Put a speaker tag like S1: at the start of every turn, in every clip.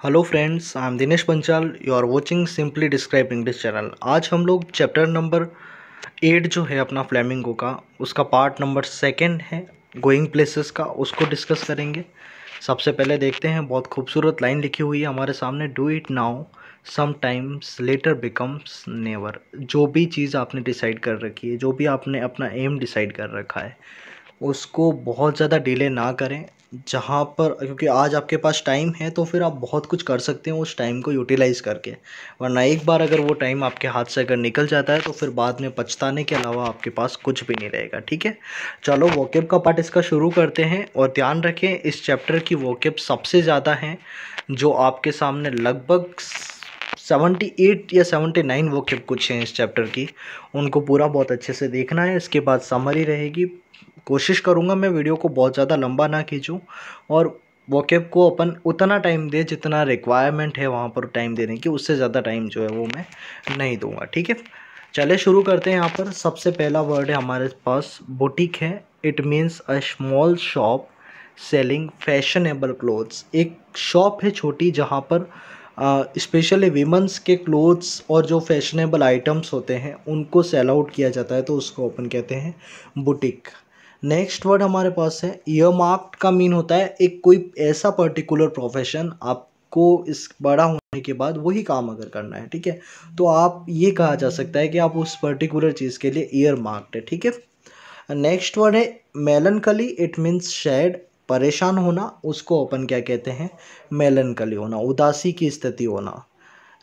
S1: Hello friends, I am Dinesh Panchal. You are watching simply describe English channel. आज हम लोग chapter number 8 जो है अपना फ्लेमिंगो का, उसका पार्ट नंबर 2 है गोइंग प्लेसेस का, उसको डिस्कस करेंगे। सबसे पहले देखते हैं, बहुत खूबसूरत लाइन लिखी हुई है हमारे सामने, do it now sometimes letter becomes never. जो भी चीज़ आपने डिसाइड कर रखी है, जो भी आपने अपना एम डिसाइड कर रखा है, उसको बहुत ज़्यादा डिले ना करें। जहाँ पर, क्योंकि आज आपके पास टाइम है तो फिर आप बहुत कुछ कर सकते हैं उस टाइम को यूटिलाइज़ करके। वरना एक बार अगर वो टाइम आपके हाथ से अगर निकल जाता है तो फिर बाद में पछताने के अलावा आपके पास कुछ भी नहीं रहेगा। ठीक है, चलो वोकेब का पार्ट इसका शुरू करते हैं। और ध्यान रखें, इस चैप्टर की वोकेब सबसे ज़्यादा है, जो आपके सामने लगभग 78 या 79 वोकेब कुछ हैं इस चैप्टर की। उनको पूरा बहुत अच्छे से देखना है। इसके बाद समरी रहेगी। कोशिश करूँगा मैं वीडियो को बहुत ज़्यादा लंबा ना खींचूँ और वोकेब को अपन उतना टाइम दे जितना रिक्वायरमेंट है वहाँ पर टाइम देने की। उससे ज़्यादा टाइम जो है वो मैं नहीं दूंगा। ठीक है, चले शुरू करते हैं। यहाँ पर सबसे पहला वर्ड है हमारे पास, बुटीक है। It means a small shop selling fashionable clothes. एक शॉप है छोटी जहाँ पर स्पेशली वीमेंस के क्लोथ्स और जो फैशनेबल आइटम्स होते हैं उनको सेल आउट किया जाता है, तो उसको अपन कहते हैं बुटीक। नेक्स्ट वर्ड हमारे पास है ईयरमार्क्ड। का मीन होता है एक कोई ऐसा पर्टिकुलर प्रोफेशन, आपको इस बड़ा होने के बाद वही काम अगर करना है, ठीक है, तो आप ये कहा जा सकता है कि आप उस पर्टिकुलर चीज़ के लिए ईयरमार्क्ड है। ठीक है, नेक्स्ट वर्ड है मेलनकली। इट मीन्स सैड, परेशान होना, उसको अपन क्या कहते हैं, मेलनकली होना, उदासी की स्थिति होना।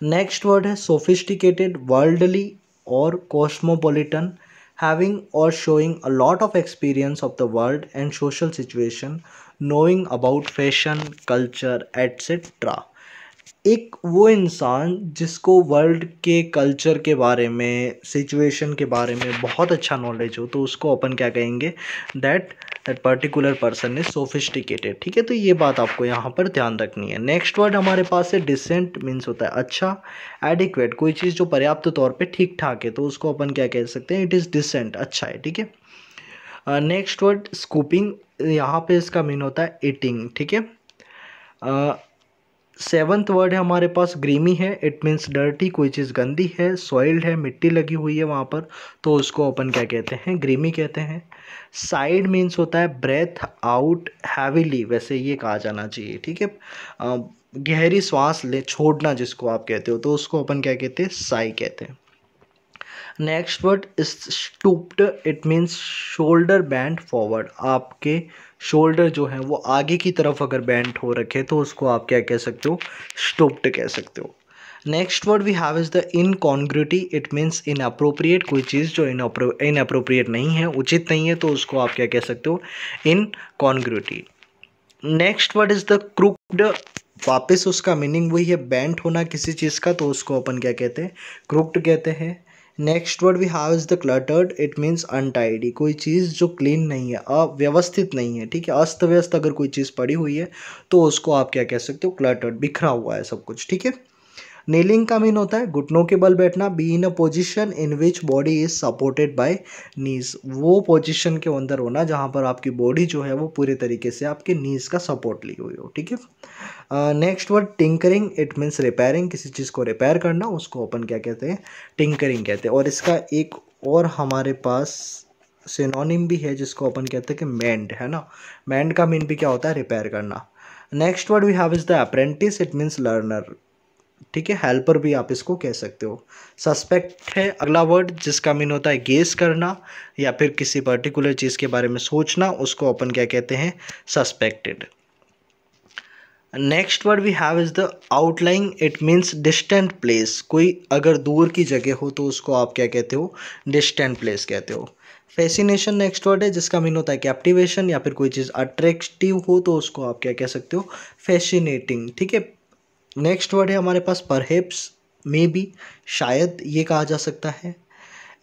S1: नेक्स्ट वर्ड है सोफिस्टिकेटेड, वर्ल्डली और cosmopolitan, having or showing a lot of experience of the world and social situation, knowing about fashion, culture, etc. एक वो इंसान जिसको वर्ल्ड के कल्चर के बारे में, सिचुएशन के बारे में बहुत अच्छा नॉलेज हो, तो उसको अपन क्या कहेंगे, that particular person is sophisticated. ठीक है, तो ये बात आपको यहाँ पर ध्यान रखनी है। नेक्स्ट वर्ड हमारे पास है डिसेंट। मीन्स होता है अच्छा। एडिक्वेट, कोई चीज़ जो पर्याप्त तौर पे ठीक ठाक है, तो उसको अपन क्या कह सकते हैं, इट इज़ डिसेंट, अच्छा है। ठीक है, नेक्स्ट वर्ड स्कूपिंग। यहाँ पे इसका मीन होता है ईटिंग। ठीक है, सेवंथ वर्ड है हमारे पास ग्रीमी है। इट मीन्स डर्टी, कोई चीज़ गंदी है। सॉइल्ड है, मिट्टी लगी हुई है वहाँ पर, तो उसको अपन क्या कहते हैं, ग्रीमी कहते हैं। साइड मीन्स होता है ब्रेथ आउट हैवीली, वैसे ये कहा जाना चाहिए। ठीक है, गहरी सांस ले, छोड़ना जिसको आप कहते हो, तो उसको अपन क्या कहते हैं, साई कहते हैं। Next word is stooped. It means shoulder bend forward, आपके शोल्डर जो है वो आगे की तरफ अगर बैंड हो रखे तो उसको आप क्या कह सकते हो, स्टूप्ड कह सकते हो। Next word we have is the incongruity. It means inappropriate, कोई चीज़ जो इनअप्रोप्रिएट नहीं है, उचित नहीं है, तो उसको आप क्या कह सकते हो, incongruity. Next word is the crooked. वापस उसका मीनिंग वही है, बेंट होना किसी चीज़ का, तो उसको अपन क्या कहते हैं, क्रूक्ड कहते हैं। Next word we have is the cluttered. It means untidy, कोई चीज़ जो क्लीन नहीं है, अव्यवस्थित नहीं है। ठीक है, अस्त व्यस्त अगर कोई चीज़ पड़ी हुई है तो उसको आप क्या कह सकते हो, क्लटर्ड, बिखरा हुआ है सब कुछ। ठीक है, नीलिंग का मीन होता है घुटनों के बल बैठना। Be in a position in which body is supported by knees, वो पोजिशन के अंदर होना जहाँ पर आपकी बॉडी जो है वो पूरे तरीके से आपके नीज का सपोर्ट ली हुई हो। ठीक है, next word tinkering. It means repairing, किसी चीज़ को रिपेयर करना, उसको अपन क्या कहते हैं, टिंकरिंग कहते हैं। और इसका एक और हमारे पास सिनोनिम भी है जिसको अपन कहते हैं कि मैंड, है ना। मैंड का मीन भी क्या होता है, रिपेयर करना। Next word we have is the apprentice. It means learner. ठीक है, हेल्पर भी आप इसको कह सकते हो। सस्पेक्ट है अगला वर्ड, जिसका मीन होता है गेस करना या फिर किसी पर्टिकुलर चीज़ के बारे में सोचना, उसको अपन क्या कहते हैं, suspected. Next word we have is the outlying. It means distant place, कोई अगर दूर की जगह हो तो उसको आप क्या कहते हो, डिस्टेंट प्लेस कहते हो। फैसिनेशन नेक्स्ट वर्ड है, जिसका मीन होता है कैप्टिवेशन, या फिर कोई चीज़ अट्रैक्टिव हो तो उसको आप क्या कह सकते हो, फैसिनेटिंग। ठीक है, नेक्स्ट वर्ड है हमारे पास परहेप्स, मे बी, शायद, ये कहा जा सकता है।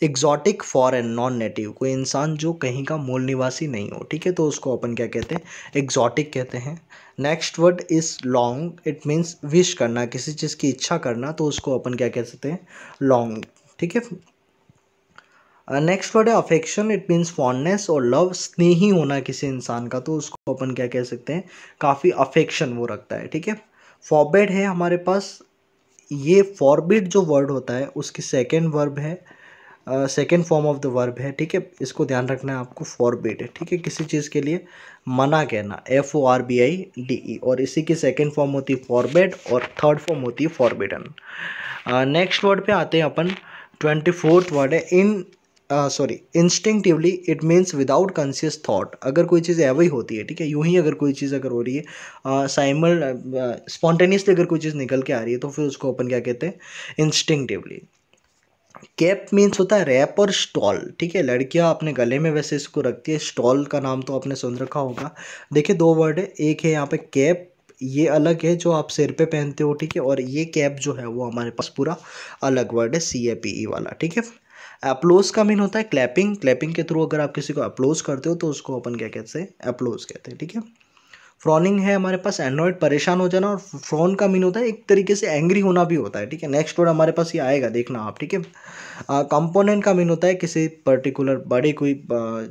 S1: एग्जॉटिक, फॉरेन, नॉन नेटिव, कोई इंसान जो कहीं का मूल निवासी नहीं हो। ठीक है, तो उसको अपन क्या कहते हैं, एग्जॉटिक कहते हैं। Next word is long. It means wish करना, किसी चीज़ की इच्छा करना, तो उसको अपन क्या कह सकते हैं, लॉन्ग। ठीक है, नेक्स्ट वर्ड है अफेक्शन। इट मीन्स फॉन्डनेस और लव, स्नेही होना किसी इंसान का, तो उसको अपन क्या कह सकते हैं, काफ़ी अफेक्शन वो रखता है। ठीक है, फॉरबिड है हमारे पास, ये फॉरबिड जो वर्ड होता है उसकी सेकेंड वर्ब है, second form of the verb है, ठीक है, इसको ध्यान रखना है आपको, फॉरबिड है, ठीक है, किसी चीज़ के लिए मना कहना, FORBIDE, और इसी की सेकेंड फॉर्म होती है फॉरबिड और थर्ड फॉर्म होती है फॉरबिडन। नेक्स्ट वर्ड पे आते हैं अपन, 24th वर्ड है instinctively, it means without conscious thought. अगर कोई चीज़ एवं ही होती है, ठीक है, यूं ही अगर कोई चीज़ अगर हो रही है स्पॉन्टेनियसली अगर कोई चीज़ निकल के आ रही है तो फिर उसको अपन क्या कहते हैं, इंस्टिंक्टिवली। कैप मीन्स होता है रैप और स्टॉल, ठीक है, लड़कियां अपने गले में वैसे इसको रखती है, स्टॉल का नाम तो आपने सुन रखा होगा। देखिए दो वर्ड है, एक है यहाँ पे कैप, ये अलग है जो आप सिर पे पहनते हो, ठीक है, और ये कैप जो है वो हमारे पास पूरा अलग वर्ड है, CAPE वाला, ठीक है। अप्लोज का मीन होता है क्लैपिंग, क्लैपिंग के थ्रू अगर आप किसी को अप्लोज करते हो तो उसको अपन क्या कहते हैं, अप्लोज कहते हैं, ठीक है। फ्रॉनिंग है हमारे पास एनॉयड, परेशान हो जाना, और फ्रॉन का मीन होता है एक तरीके से एंग्री होना भी होता है, ठीक है। नेक्स्ट वर्ड हमारे पास ये आएगा, देखना आप, ठीक है। कंपोनेंट का मीन होता है किसी पर्टिकुलर बड़ी कोई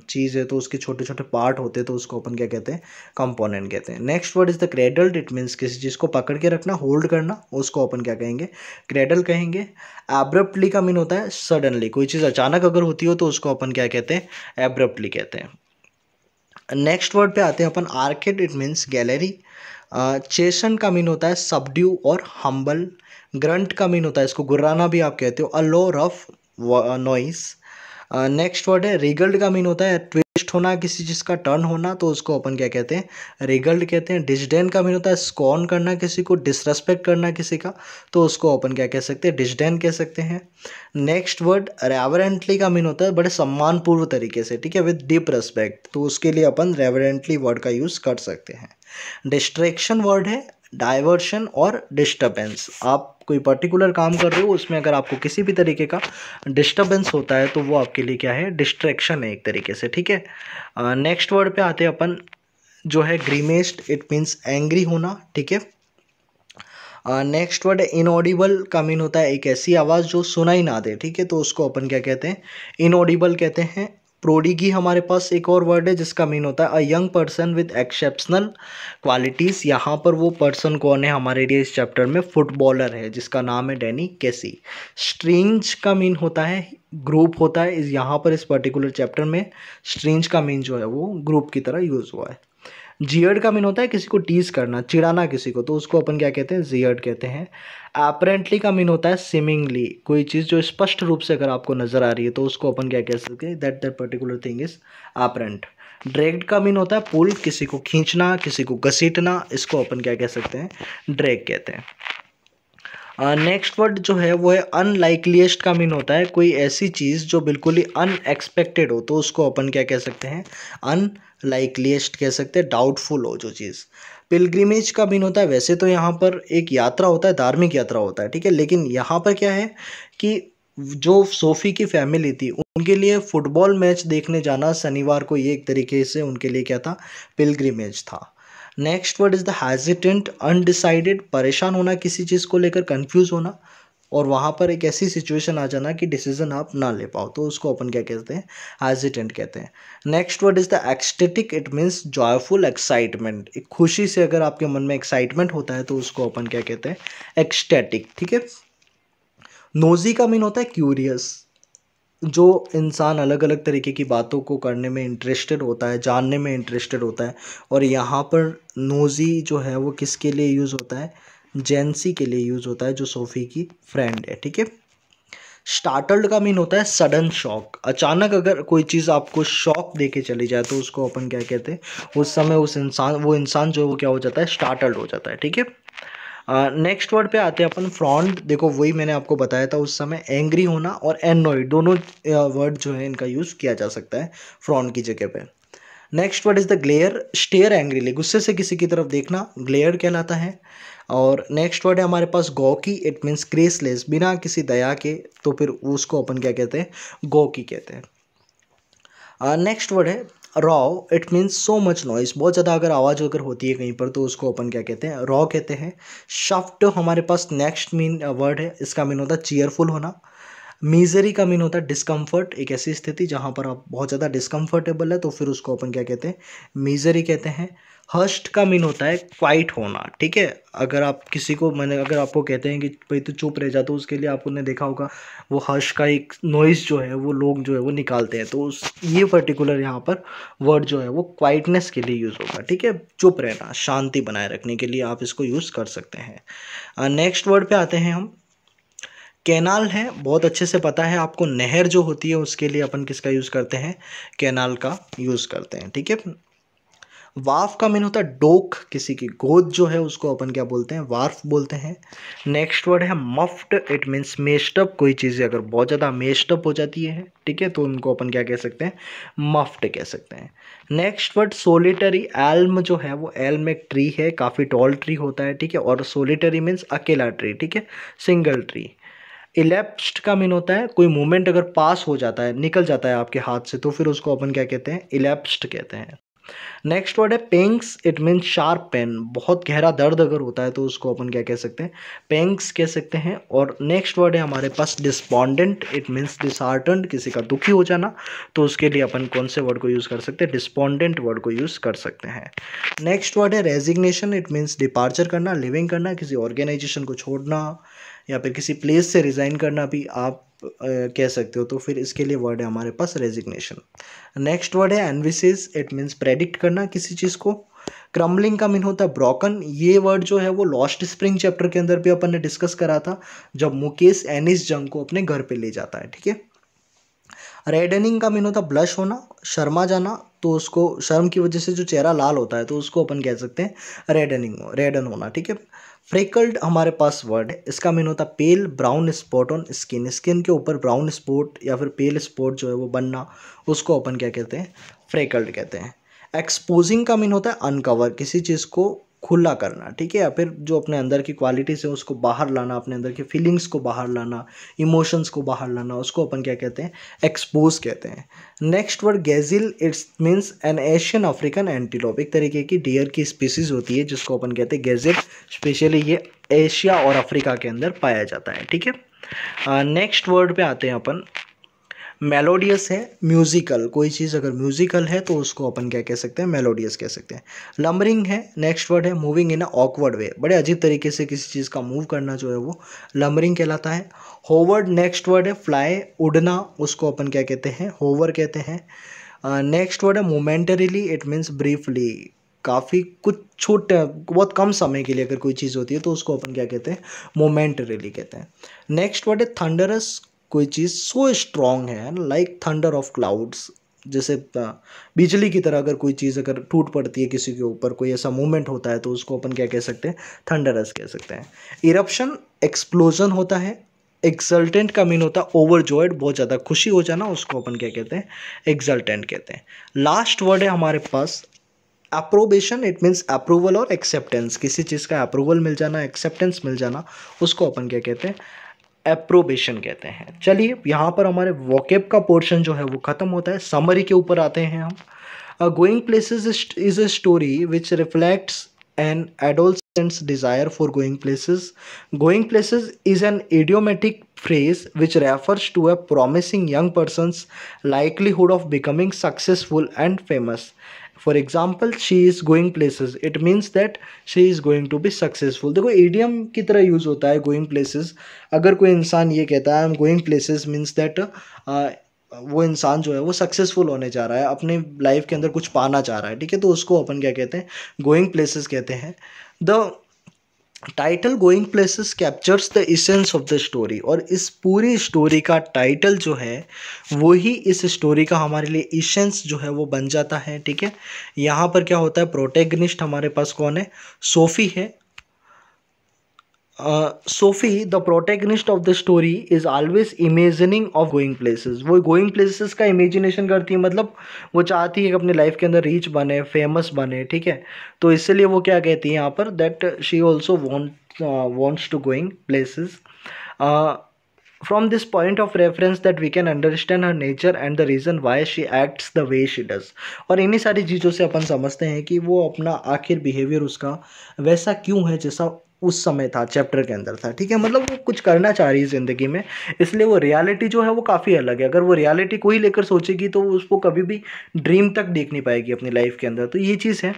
S1: चीज़ है तो उसके छोटे छोटे पार्ट होते हैं तो उसको अपन क्या कहते हैं, कंपोनेंट कहते हैं। Next word is the cradled, it means किसी चीज़ को पकड़ के रखना, होल्ड करना, उसको अपन क्या कहेंगे, क्रेडल कहेंगे। एब्रप्टली का मीन होता है सडनली, कोई चीज़ अचानक अगर होती हो तो उसको अपन क्या कहते हैं, एब्रप्टली कहते हैं। नेक्स्ट वर्ड पे आते हैं अपन, आर्केड, इट मीन्स गैलरी। चेसन का मीन होता है सबड्यू और हम्बल। ग्रंट का मीन होता है, इसको गुर्राना भी आप कहते हो, अ लो रफ नॉइस। नेक्स्ट वर्ड है रिगल्ड, का मीन होता है ट्विस्ट होना, किसी चीज़ का टर्न होना, तो उसको अपन क्या कहते हैं, रिगल्ड कहते हैं। डिसडेन का मीन होता है स्कॉन करना, किसी को डिसरेस्पेक्ट करना किसी का, तो उसको अपन क्या कह सकते हैं, डिसडेन कह सकते हैं। नेक्स्ट वर्ड रेवरेंटली का मीन होता है बड़े सम्मानपूर्व तरीके से, ठीक है, विद डीप रेस्पेक्ट, तो उसके लिए अपन रेवरेंटली वर्ड का यूज़ कर सकते हैं। डिस्ट्रैक्शन वर्ड है डाइवर्शन और डिस्टर्बेंस, आप कोई पर्टिकुलर काम कर रहे हो उसमें अगर आपको किसी भी तरीके का डिस्टर्बेंस होता है तो वो आपके लिए क्या है, डिस्ट्रैक्शन है एक तरीके से, ठीक है। नेक्स्ट वर्ड पे आते हैं अपन, जो है ग्रीमेस्ड, इट मीन्स एंग्री होना, ठीक है। नेक्स्ट वर्ड है इनऑडिबल, का मीन होता है एक ऐसी आवाज़ जो सुनाई ना दे, ठीक है, तो उसको अपन क्या कहते हैं, इनऑडिबल कहते हैं। प्रोडिगी हमारे पास एक और वर्ड है जिसका मीन होता है a young person with exceptional qualities. यहाँ पर वो पर्सन कौन है हमारे लिए इस चैप्टर में, फुटबॉलर है जिसका नाम है डैनी केसी। स्ट्रेंज का मीन होता है ग्रुप होता है, इस यहाँ पर इस पर्टिकुलर चैप्टर में स्ट्रेंज का मीन जो है वो ग्रुप की तरह यूज़ हुआ है। जियर्ड का मीन होता है किसी को टीज करना, चिढ़ाना किसी को, तो उसको अपन क्या कहते हैं, जियर्ड कहते हैं। अपरेंटली का मीन होता है सिमिंगली, कोई चीज़ जो स्पष्ट रूप से अगर आपको नजर आ रही है तो उसको अपन क्या कह सकते हैं, that that particular thing is apparent. Dragged का मीन होता है पुल, किसी को खींचना, किसी को घसीटना, इसको अपन क्या कह सकते हैं, ड्रैग कहते हैं। नेक्स्ट वर्ड जो है वो है अनलाइकलीस्ट, का मीन होता है कोई ऐसी चीज़ जो बिल्कुल ही अनएक्सपेक्टेड हो, तो उसको अपन क्या कह सकते हैं, अनलाइकलीस्ट कह सकते हैं, डाउटफुल हो जो चीज़। पिलग्रिमेज का मीन होता है, वैसे तो यहाँ पर एक यात्रा होता है, धार्मिक यात्रा होता है, ठीक है, लेकिन यहाँ पर क्या है कि जो सोफ़ी की फैमिली थी उनके लिए फुटबॉल मैच देखने जाना शनिवार को, ये एक तरीके से उनके लिए क्या था, पिलग्रिमेज था। Next word is the hesitant, undecided, परेशान होना किसी चीज़ को लेकर, कंफ्यूज होना, और वहाँ पर एक ऐसी सिचुएशन आ जाना कि डिसीजन आप ना ले पाओ, तो उसको अपन क्या कहते हैं, हेजिटेंट कहते हैं। Next word is the ecstatic, it means joyful excitement, एक खुशी से अगर आपके मन में एक्साइटमेंट होता है तो उसको अपन क्या कहते हैं, एक्सटेटिक, ठीक है। नोजी का मीन होता है क्यूरियस, जो इंसान अलग अलग तरीके की बातों को करने में इंटरेस्टेड होता है, जानने में इंटरेस्टेड होता है, और यहाँ पर नोजी जो है वो किसके लिए यूज़ होता है, जेंसी के लिए यूज़ होता है जो सोफ़ी की फ्रेंड है, ठीक है। स्टार्टल्ड का मीन होता है सडन शॉक, अचानक अगर कोई चीज़ आपको शॉक दे के चली जाए तो उसको अपन क्या कहते हैं, उस समय वो इंसान जो है वो क्या हो जाता है, स्टार्टल्ड हो जाता है, ठीक है। नेक्स्ट वर्ड पे आते हैं अपन, फ्रॉन्ट, देखो वही मैंने आपको बताया था उस समय, एंग्री होना और एनॉयड, दोनों वर्ड जो है इनका यूज़ किया जा सकता है फ्रॉन्ट की जगह पे। Next word is the glare, stare angrily, गुस्से से किसी की तरफ देखना, ग्लेयर कहलाता है। और नेक्स्ट वर्ड है हमारे पास गॉकी, इट मीन्स ग्रेसलेस, बिना किसी दया के, तो फिर उसको अपन क्या कहते हैं, गॉकी कहते हैं। नेक्स्ट वर्ड है raw, it means so much noise, बहुत ज़्यादा अगर आवाज़ अगर होती है कहीं पर तो उसको अपन क्या कहते हैं, रॉ कहते हैं। शाफ्ट हमारे पास नेक्स्ट मीन वर्ड है, इसका मीन होता है चीयरफुल होना। मीजरी का मीन होता है डिस्कम्फर्ट, एक ऐसी स्थिति जहाँ पर आप बहुत ज़्यादा डिस्कम्फर्टेबल है तो फिर उसको अपन क्या कहते हैं, मीजरी कहते हैं। हर्स्ट का मीन होता है क्वाइट होना, ठीक है। अगर आप किसी को मैंने अगर आपको कहते हैं कि भाई तू चुप रह जा, तो उसके लिए आपने देखा होगा वो हर्ष का एक नॉइज़ जो है वो लोग जो है वो निकालते हैं, तो उस ये पर्टिकुलर यहाँ पर वर्ड जो है वो क्वाइटनेस के लिए यूज़ होगा, ठीक है। चुप रहना, शांति बनाए रखने के लिए आप इसको यूज़ कर सकते हैं। नेक्स्ट वर्ड पे आते हैं हम। कैनाल है, बहुत अच्छे से पता है आपको, नहर जो होती है उसके लिए अपन किसका यूज़ करते हैं, कैनाल का यूज़ करते हैं, ठीक है। वार्फ का मीन होता है डोक, किसी की गोद जो है उसको अपन क्या बोलते हैं, वार्फ बोलते हैं। नेक्स्ट वर्ड है मफ्ड, इट मीन्स मेस्टअप, कोई चीज़ें अगर बहुत ज़्यादा मेस्टअप हो जाती है, ठीक है, तो उनको अपन क्या कह सकते हैं, मफ्ड कह सकते हैं। नेक्स्ट वर्ड सोलिटरी, एल्म जो है वो एल्म एक ट्री है, काफ़ी टॉल ट्री होता है, ठीक है, और सोलिटरी मीन्स अकेला ट्री, ठीक है, सिंगल ट्री। इलेप्स्ड का मीन होता है कोई मूवमेंट अगर पास हो जाता है, निकल जाता है आपके हाथ से, तो फिर उसको अपन क्या कहते हैं, इलेप्स्ड कहते हैं। नेक्स्ट वर्ड है पेंग्स, इट मीन्स शार्प पेन, बहुत गहरा दर्द अगर होता है तो उसको अपन क्या कह सकते हैं, पेंग्स कह सकते हैं। और नेक्स्ट वर्ड है हमारे पास डिस्पॉन्डेंट, इट मीन्स डिसहार्टन्ड, किसी का दुखी हो जाना, तो उसके लिए अपन कौन से वर्ड को यूज़ कर सकते हैं, डिस्पॉन्डेंट वर्ड को यूज़ कर सकते हैं। नेक्स्ट वर्ड है रेजिग्नेशन, इट मीन्स डिपार्चर करना, लिविंग करना, किसी ऑर्गेनाइजेशन को छोड़ना या फिर किसी प्लेस से रिज़ाइन करना भी आप कह सकते हो, तो फिर इसके लिए वर्ड है हमारे पास रेजिग्नेशन। नेक्स्ट वर्ड है एनविसिस, इट मीन्स प्रेडिक्ट करना किसी चीज़ को। क्रम्बलिंग का मीन होता है ब्रोकन, ये वर्ड जो है वो लॉस्ट स्प्रिंग चैप्टर के अंदर भी अपन ने डिस्कस करा था, जब मुकेश एनिस जंग को अपने घर पे ले जाता है, ठीक है। रेडनिंग का मीन होता है ब्लश होना, शर्मा जाना, तो उसको शर्म की वजह से जो चेहरा लाल होता है तो उसको अपन कह सकते हैं रेडन होना, ठीक है। फ्रेकल्ड हमारे पास वर्ड है, इसका मीन होता है pale brown spot on skin, skin के ऊपर ब्राउन स्पॉट या फिर पेल स्पॉट जो है वो बनना, उसको अपन क्या कहते हैं, फ्रेकल्ड कहते हैं। एक्सपोजिंग का मीन होता है अनकवर, किसी चीज़ को खुला करना, ठीक है, या फिर जो अपने अंदर की क्वालिटीज़ है उसको बाहर लाना, अपने अंदर की फीलिंग्स को बाहर लाना, इमोशंस को बाहर लाना, उसको अपन क्या कहते हैं, एक्सपोज कहते हैं। Next word gazelle, it's means an Asian African antelope, एक तरीके की डियर की स्पीसीज होती है जिसको अपन कहते हैं गैजिल, स्पेशली ये एशिया और अफ्रीका के अंदर पाया जाता है, ठीक है। नेक्स्ट वर्ड पे आते हैं अपन। मेलोडियस है, म्यूजिकल, कोई चीज़ अगर म्यूजिकल है तो उसको अपन क्या कह सकते हैं, मेलोडियस कह सकते हैं। लम्बरिंग है, नेक्स्ट वर्ड है मूविंग इन अ ऑकवर्ड वे, बड़े अजीब तरीके से किसी चीज़ का मूव करना जो है वो लम्बरिंग कहलाता है। होवर्ड नेक्स्ट वर्ड है फ्लाई, उड़ना, उसको अपन क्या कहते हैं, होवर कहते हैं। नेक्स्ट वर्ड है मोमेंटरीली, इट मीन्स ब्रीफली, काफ़ी कुछ छोटे बहुत कम समय के लिए अगर कोई चीज़ होती है तो उसको अपन क्या कहते हैं, मोमेंटरीली कहते हैं। नेक्स्ट वर्ड है थंडरस, कोई चीज़ सो स्ट्रॉन्ग है लाइक थंडर ऑफ क्लाउड्स, जैसे बिजली की तरह अगर कोई चीज़ अगर टूट पड़ती है किसी के ऊपर, कोई ऐसा मूवमेंट होता है तो उसको अपन क्या कह सकते हैं, थंडरस कह सकते हैं। इरप्शन एक्सप्लोजन होता है। एक्सल्टेंट का मीन होता है ओवरजॉयड, बहुत ज़्यादा खुशी हो जाना, उसको अपन क्या कहते हैं, एक्सल्टेंट कहते हैं। लास्ट वर्ड है हमारे पास अप्रोबेशन, इट मीन्स अप्रूवल और एक्सेप्टेंस, किसी चीज़ का अप्रूवल मिल जाना, एक्सेप्टेंस मिल जाना, उसको अपन क्या कहते हैं, एप्रोबेशन कहते हैं। चलिए यहाँ पर हमारे वोकेब का पोर्शन जो है वो ख़त्म होता है, समरी के ऊपर आते हैं हम। Going places is a story which reflects an adolescent's desire for going places. Going places is an idiomatic phrase which refers to a promising young person's likelihood of becoming successful and famous. For example she is going places, it means that she is going to be successful. देखो idiom की तरह use होता है going places, अगर कोई इंसान ये कहता है I am going places means that वो इंसान जो है वो सक्सेसफुल होने जा रहा है, अपने लाइफ के अंदर कुछ पाना चाह रहा है, ठीक है, तो उसको अपन क्या कहते हैं, गोइंग प्लेसेस कहते हैं। The title going places captures the essence of the story, और इस पूरी स्टोरी का टाइटल जो है वही इस स्टोरी का हमारे लिए इसेंस जो है वो बन जाता है, ठीक है। यहाँ पर क्या होता है, प्रोटेगनिस्ट हमारे पास कौन है, सोफी है। Sophie the protagonist of the story is always imagining of going places, वो गोइंग प्लेसेस का इमेजिनेशन करती है, मतलब वो चाहती है कि अपनी लाइफ के अंदर रीच बने, फेमस बने, ठीक है, तो इसलिए वो क्या कहती है यहाँ पर, that she also wants to going places. From this point of reference that we can understand her nature and the reason why she acts the way she does. और इन्हीं सारी चीज़ों से अपन समझते हैं कि वो अपना आखिर बिहेवियर उसका वैसा क्यों है जैसा उस समय था, चैप्टर के अंदर था, ठीक है। मतलब वो कुछ करना चाह रही है ज़िंदगी में, इसलिए वो रियलिटी जो है वो काफ़ी अलग है। अगर वो रियलिटी को ही लेकर सोचेगी तो वो उसको कभी भी ड्रीम तक देख नहीं पाएगी अपनी लाइफ के अंदर। तो ये चीज़ है।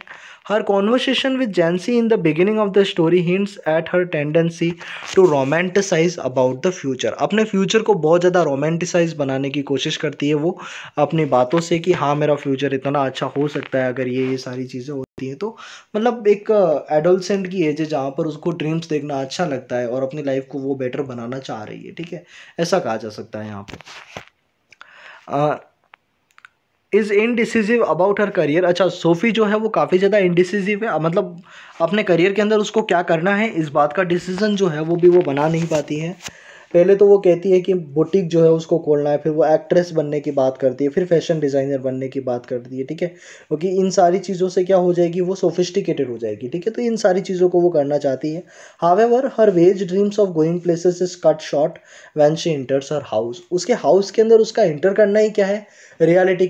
S1: Her conversation with Jancy in the beginning of the story hints at her tendency to romanticise about the future. अपने फ्यूचर को बहुत ज़्यादा रोमांटिसाइज बनाने की कोशिश करती है वो अपनी बातों से, कि हाँ मेरा फ्यूचर इतना अच्छा हो सकता है अगर ये सारी चीज़ें होती हैं। तो मतलब एक एडोलसेंट की एज है जहाँ पर उसको ड्रीम्स देखना अच्छा लगता है और अपनी लाइफ को वो बेटर बनाना चाह रही है, ठीक है, ऐसा कहा जा सकता है यहाँ पे। Is indecisive about her career. अच्छा, सोफ़ी जो है वो काफ़ी ज़्यादा इनडिसिसिव है, मतलब अपने करियर के अंदर उसको क्या करना है इस बात का डिसीजन जो है वो भी वो बना नहीं पाती है। पहले तो वो कहती है कि बुटीक जो है उसको खोलना है, फिर वो एक्ट्रेस बनने की बात करती है, फिर फैशन डिज़ाइनर बनने की बात करती है, ठीक है, क्योंकि इन सारी चीज़ों से क्या हो जाएगी, वो सोफिस्टिकेटेड हो जाएगी, ठीक है। तो इन सारी चीज़ों को वो करना चाहती है। However her veg dreams of going places is cut short when she enters her house. उसके हाउस के अंदर उसका एंटर करना ही क्या है, रियलिटी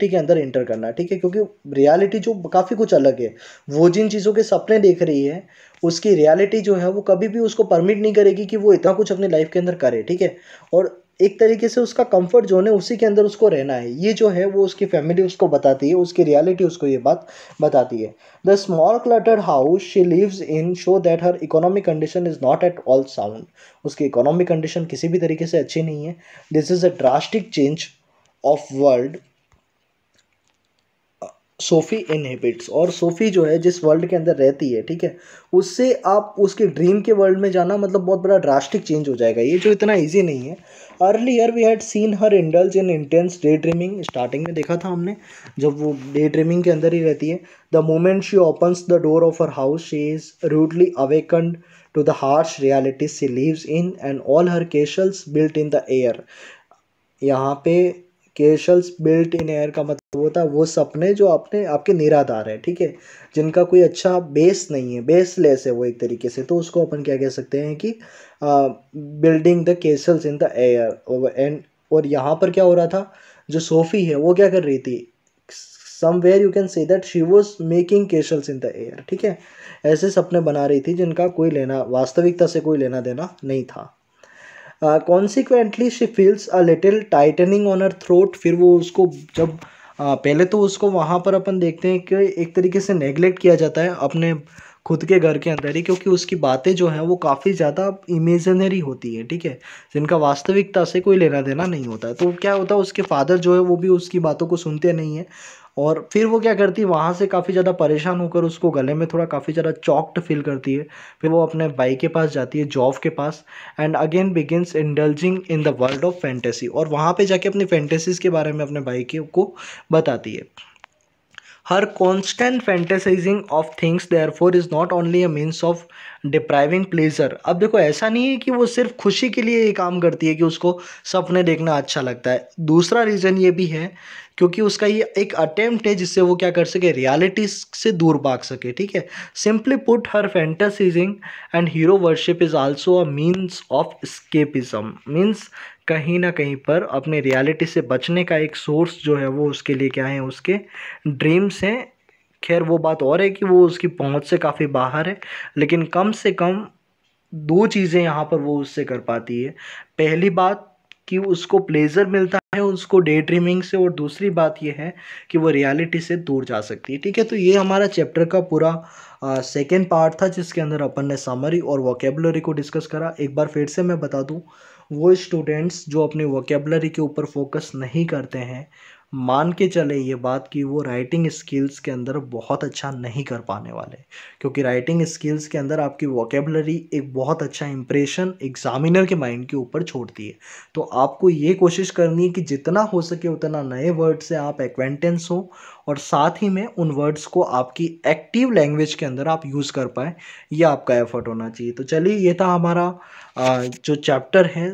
S1: के अंदर एंटर करना, ठीक है, क्योंकि रियलिटी जो काफ़ी कुछ अलग है। वो जिन चीज़ों के सपने देख रही है उसकी रियलिटी जो है वो कभी भी उसको परमिट नहीं करेगी कि वो इतना कुछ अपनी लाइफ के अंदर करे, ठीक है। और एक तरीके से उसका कंफर्ट जोन है, उसी के अंदर उसको रहना है। ये जो है वो उसकी फैमिली उसको बताती है, उसकी रियलिटी उसको ये बात बताती है। The small cluttered house she lives in show that her economic condition is not at all sound. उसकी इकोनॉमिक कंडीशन किसी भी तरीके से अच्छी नहीं है। This is a drastic change of world Sophie inhabits. और सोफ़ी जो है जिस वर्ल्ड के अंदर रहती है, ठीक है, उससे आप उसके ड्रीम के वर्ल्ड में जाना मतलब बहुत बड़ा ड्रास्टिक चेंज हो जाएगा, ये जो इतना इजी नहीं है। Earlier we had seen her indulge in intense day dreaming. Starting में देखा था हमने जब वो डे ड्रीमिंग के अंदर ही रहती है। The moment she opens the door of her house she is rudely awakened to the harsh reality she lives in and all her castles built in the air. यहाँ पे कैशल्स बिल्ट इन एयर का मतलब होता है वो सपने जो आपने आपके निराधार है, ठीक है, जिनका कोई अच्छा बेस नहीं है, बेसलेस है वो एक तरीके से। तो उसको अपन क्या कह सकते हैं कि building the Castle's in the air. And और यहाँ पर क्या हो रहा था, जो सोफ़ी है वो क्या कर रही थी, somewhere you can say that she was making Castle's in the air, ठीक है, ऐसे सपने बना रही थी जिनका कोई लेना वास्तविकता से कोई लेना देना नहीं था। Consequently she feels a little tightening on her throat. फिर वो उसको जब पहले तो उसको वहाँ पर अपन देखते हैं कि एक तरीके से नेगलेक्ट किया जाता है अपने खुद के घर के अंदर ही, क्योंकि उसकी बातें जो हैं वो काफ़ी ज़्यादा इमेजिनरी होती है, ठीक है, जिनका वास्तविकता से कोई लेना देना नहीं होता है। तो क्या होता है, उसके फादर जो है वो भी उसकी बातों को सुनते नहीं हैं, और फिर वो क्या करती है, वहाँ से काफ़ी ज़्यादा परेशान होकर उसको गले में थोड़ा काफ़ी ज़्यादा चॉक्ड फील करती है। फिर वो अपने भाई के पास जाती है, जॉफ के पास, and again begins indulging in the world of fantasy. और वहाँ पे जाके अपनी फैंटेसीज़ के बारे में अपने भाई के को बताती है। हर constant fantasizing of things therefore is not only a means of depriving pleasure। अब देखो ऐसा नहीं है कि वो सिर्फ खुशी के लिए ये काम करती है कि उसको सपने देखना अच्छा लगता है। दूसरा रीज़न ये भी है क्योंकि उसका ये एक अटेम्प्ट है जिससे वो क्या कर सके, रियलिटी से दूर भाग सके, ठीक है। Simply put her fantasising and hero worship is also a means of escapism. Means कहीं ना कहीं पर अपने रियलिटी से बचने का एक सोर्स जो है वो उसके लिए क्या है, उसके ड्रीम्स हैं। खैर वो बात और है कि वो उसकी पहुंच से काफ़ी बाहर है, लेकिन कम से कम दो चीज़ें यहाँ पर वो उससे कर पाती है। पहली बात कि उसको प्लेजर मिलता है उसको डे ड्रीमिंग से, और दूसरी बात ये है कि वो रियलिटी से दूर जा सकती है, ठीक है। तो ये हमारा चैप्टर का पूरा सेकेंड पार्ट था जिसके अंदर अपन ने समरी और वोकेबुलरी को डिस्कस करा। एक बार फिर से मैं बता दूं, वो स्टूडेंट्स जो अपनी वोकेबुलरी के ऊपर फोकस नहीं करते हैं, मान के चले ये बात कि वो राइटिंग स्किल्स के अंदर बहुत अच्छा नहीं कर पाने वाले, क्योंकि राइटिंग स्किल्स के अंदर आपकी वोकेबुलरी एक बहुत अच्छा इंप्रेशन एग्जामिनर के माइंड के ऊपर छोड़ती है। तो आपको ये कोशिश करनी है कि जितना हो सके उतना नए वर्ड से आप एक्वेंटेंस हो, और साथ ही में उन वर्ड्स को आपकी एक्टिव लैंग्वेज के अंदर आप यूज़ कर पाएँ, ये आपका एफर्ट होना चाहिए। तो चलिए, ये था हमारा जो चैप्टर है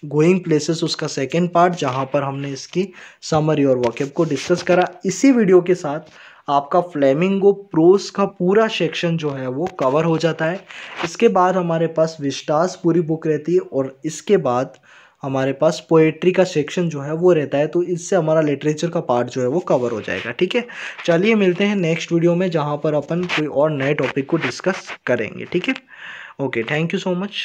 S1: गोइंग प्लेसेस उसका सेकेंड पार्ट, जहाँ पर हमने इसकी समरी और वोकैब को डिस्कस करा। इसी वीडियो के साथ आपका फ्लेमिंगो प्रोस का पूरा सेक्शन जो है वो कवर हो जाता है। इसके बाद हमारे पास विस्टास पूरी बुक रहती है, और इसके बाद हमारे पास पोएट्री का सेक्शन जो है वो रहता है, तो इससे हमारा लिटरेचर का पार्ट जो है वो कवर हो जाएगा। ठीक है, चलिए मिलते हैं नेक्स्ट वीडियो में जहाँ पर अपन कोई और नए टॉपिक को डिस्कस करेंगे। ठीक है, okay, thank you so much.